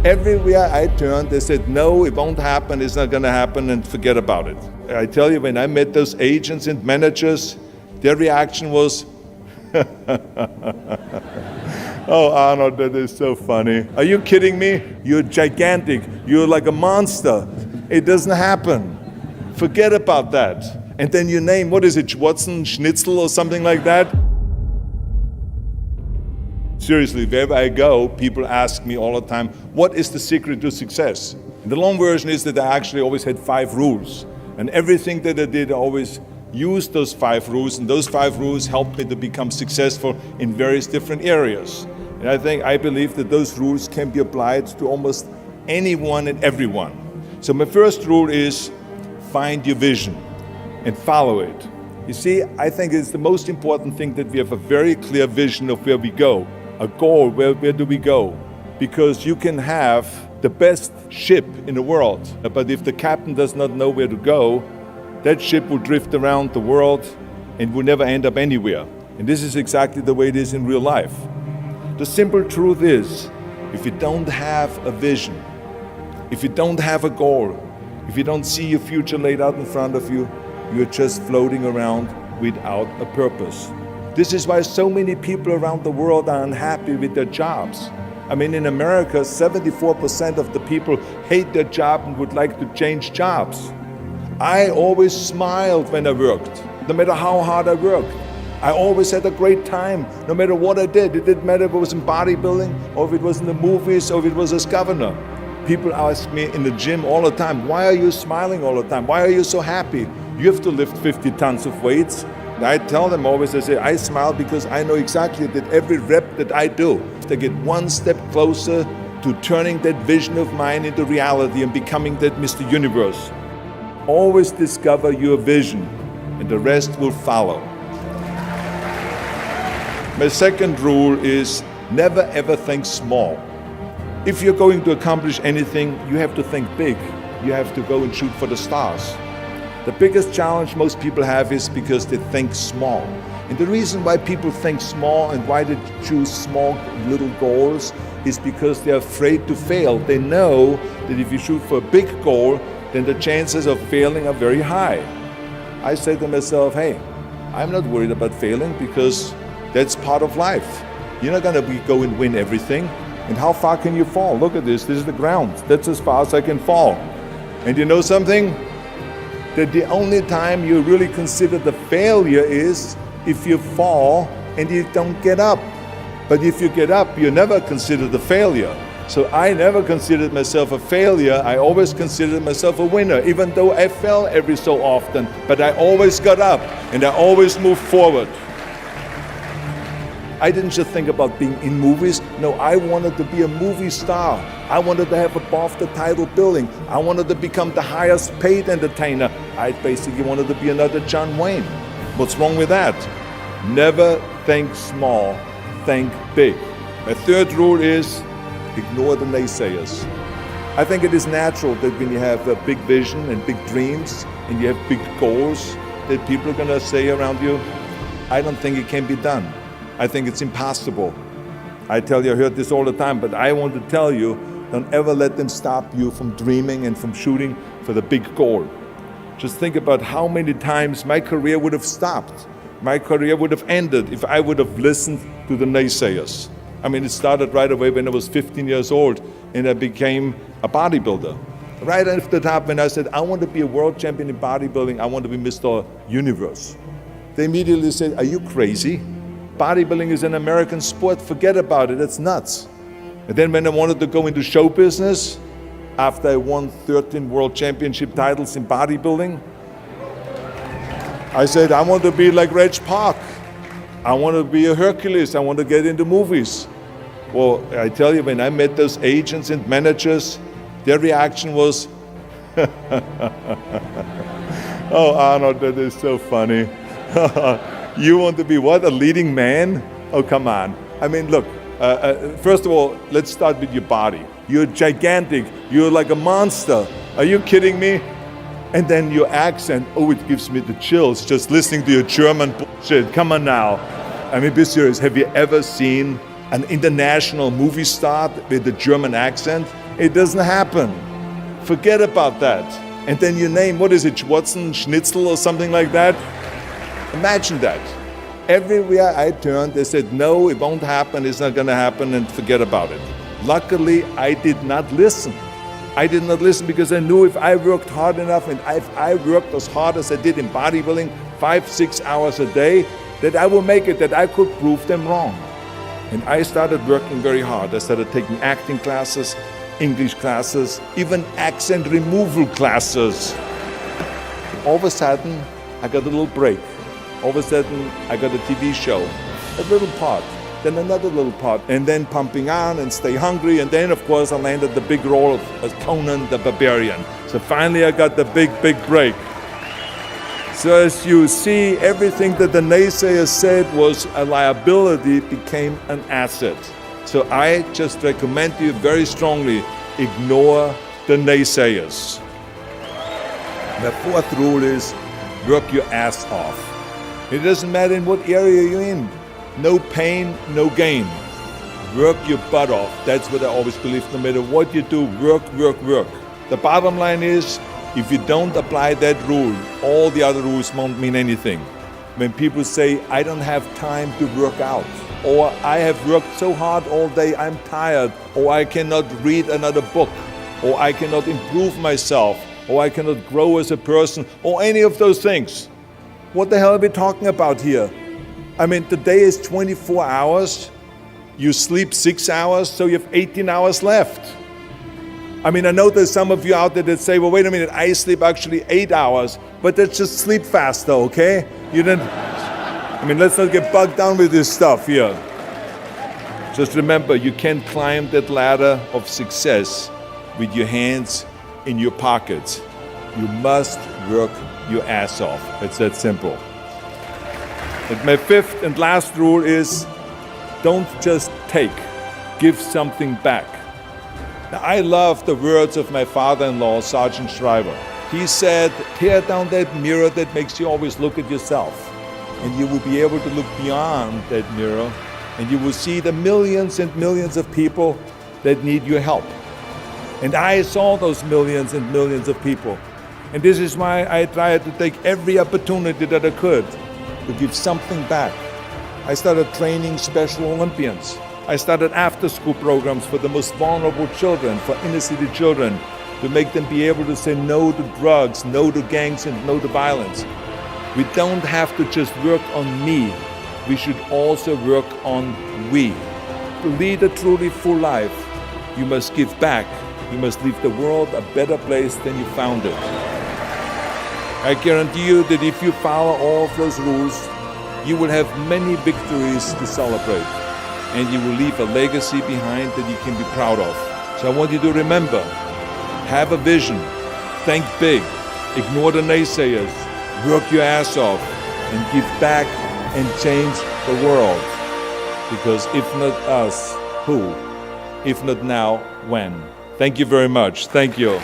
Everywhere I turned, they said, no, it won't happen, it's not gonna happen, and forget about it. I tell you, when I met those agents and managers, their reaction was, oh, Arnold, that is so funny. Are you kidding me? You're gigantic, you're like a monster. It doesn't happen. Forget about that. And then you name, what is it, Watson, Schnitzel or something like that? Seriously, wherever I go, people ask me all the time, what is the secret to success? And the long version is that I actually always had 5 rules. And everything that I did, I always used those 5 rules. And those 5 rules helped me to become successful in various different areas. And I believe that those rules can be applied to almost anyone and everyone. So my first rule is find your vision and follow it. You see, I think it's the most important thing that we have a very clear vision of where we go. A goal, where do we go? Because you can have the best ship in the world, but if the captain does not know where to go, that ship will drift around the world and will never end up anywhere. And this is exactly the way it is in real life. The simple truth is, if you don't have a vision, if you don't have a goal, if you don't see your future laid out in front of you, you're just floating around without a purpose. This is why so many people around the world are unhappy with their jobs. I mean, in America, 74% of the people hate their job and would like to change jobs. I always smiled when I worked, no matter how hard I worked. I always had a great time, no matter what I did. It didn't matter if it was in bodybuilding, or if it was in the movies, or if it was as governor. People ask me in the gym all the time, why are you smiling all the time? Why are you so happy? You have to lift 50 tons of weights. I tell them always, I say, I smile because I know exactly that every rep that I do, they get one step closer to turning that vision of mine into reality and becoming that Mr. Universe. Always discover your vision, and the rest will follow. My second rule is never ever think small. If you're going to accomplish anything, you have to think big. You have to go and shoot for the stars. The biggest challenge most people have is because they think small. And the reason why people think small and why they choose small little goals is because they're afraid to fail. They know that if you shoot for a big goal, then the chances of failing are very high. I say to myself, hey, I'm not worried about failing because that's part of life. You're not gonna go and win everything. And how far can you fall? Look at this is the ground. That's as far as I can fall. And you know something? That the only time you really consider the failure is if you fall and you don't get up. But if you get up, you never consider the failure. So I never considered myself a failure. I always considered myself a winner, even though I fell every so often. But I always got up and I always moved forward. I didn't just think about being in movies. No, I wanted to be a movie star. I wanted to have a BAFTA-title billing. I wanted to become the highest paid entertainer. I basically wanted to be another John Wayne. What's wrong with that? Never think small, think big. My third rule is ignore the naysayers. I think it is natural that when you have a big vision and big dreams and you have big goals, that people are going to say around you, I don't think it can be done. I think it's impossible. I tell you, I heard this all the time, but I want to tell you, don't ever let them stop you from dreaming and from shooting for the big goal. Just think about how many times my career would have stopped. My career would have ended if I would have listened to the naysayers. I mean, it started right away when I was 15 years old and I became a bodybuilder. Right after the top, when I said, I want to be a world champion in bodybuilding, I want to be Mr. Universe. They immediately said, are you crazy? Bodybuilding is an American sport, forget about it, it's nuts. And then when I wanted to go into show business, after I won 13 world championship titles in bodybuilding, I said, I want to be like Reg Park. I want to be a Hercules, I want to get into movies. Well, I tell you, when I met those agents and managers, their reaction was, oh, Arnold, that is so funny. You want to be what, a leading man? Oh, come on. I mean, look, first of all, let's start with your body. You're gigantic, you're like a monster. Are you kidding me? And then your accent, oh, it gives me the chills just listening to your German bullshit. Come on now. I mean, be serious, have you ever seen an international movie star with a German accent? It doesn't happen. Forget about that. And then you name, what is it, Schwarzen, Schnitzel or something like that? Imagine that. Everywhere I turned, they said, no, it won't happen, it's not going to happen, and forget about it. Luckily, I did not listen. I did not listen because I knew if I worked hard enough and if I worked as hard as I did in bodybuilding, 5-6 hours a day, that I will make it, that I could prove them wrong. And I started working very hard. I started taking acting classes, English classes, even accent removal classes. All of a sudden, I got a little break. All of a sudden, I got a TV show, a little part, then another little part, and then Pumping On and Stay Hungry, and then, of course, I landed the big role of Conan the Barbarian. So finally, I got the big break. So as you see, everything that the naysayers said was a liability became an asset. So I just recommend you very strongly, ignore the naysayers. The fourth rule is work your ass off. It doesn't matter in what area you're in. No pain, no gain. Work your butt off. That's what I always believe. No matter what you do, work. The bottom line is, if you don't apply that rule, all the other rules won't mean anything. When people say, I don't have time to work out, or I have worked so hard all day, I'm tired, or I cannot read another book, or I cannot improve myself, or I cannot grow as a person, or any of those things. What the hell are we talking about here? I mean, the day is 24 hours, you sleep 6 hours, so you have 18 hours left. I mean, I know there's some of you out there that say, well, wait a minute, I sleep actually 8 hours, but that's just sleep faster, okay? You didn't, I mean, let's not get bogged down with this stuff here. Just remember, you can't climb that ladder of success with your hands in your pockets. You must work your ass off. It's that simple. And my fifth and last rule is, don't just take, give something back. Now, I love the words of my father-in-law, Sergeant Shriver. He said, tear down that mirror that makes you always look at yourself. And you will be able to look beyond that mirror, and you will see the millions and millions of people that need your help. And I saw those millions and millions of people. And this is why I tried to take every opportunity that I could to give something back. I started training Special Olympians. I started after-school programs for the most vulnerable children, for inner-city children, to make them be able to say no to drugs, no to gangs, and no to violence. We don't have to just work on me. We should also work on we. To lead a truly full life, you must give back. You must leave the world a better place than you found it. I guarantee you that if you follow all of those rules, you will have many victories to celebrate, and you will leave a legacy behind that you can be proud of. So I want you to remember, have a vision, think big, ignore the naysayers, work your ass off, and give back and change the world. Because if not us, who? If not now, when? Thank you very much. Thank you.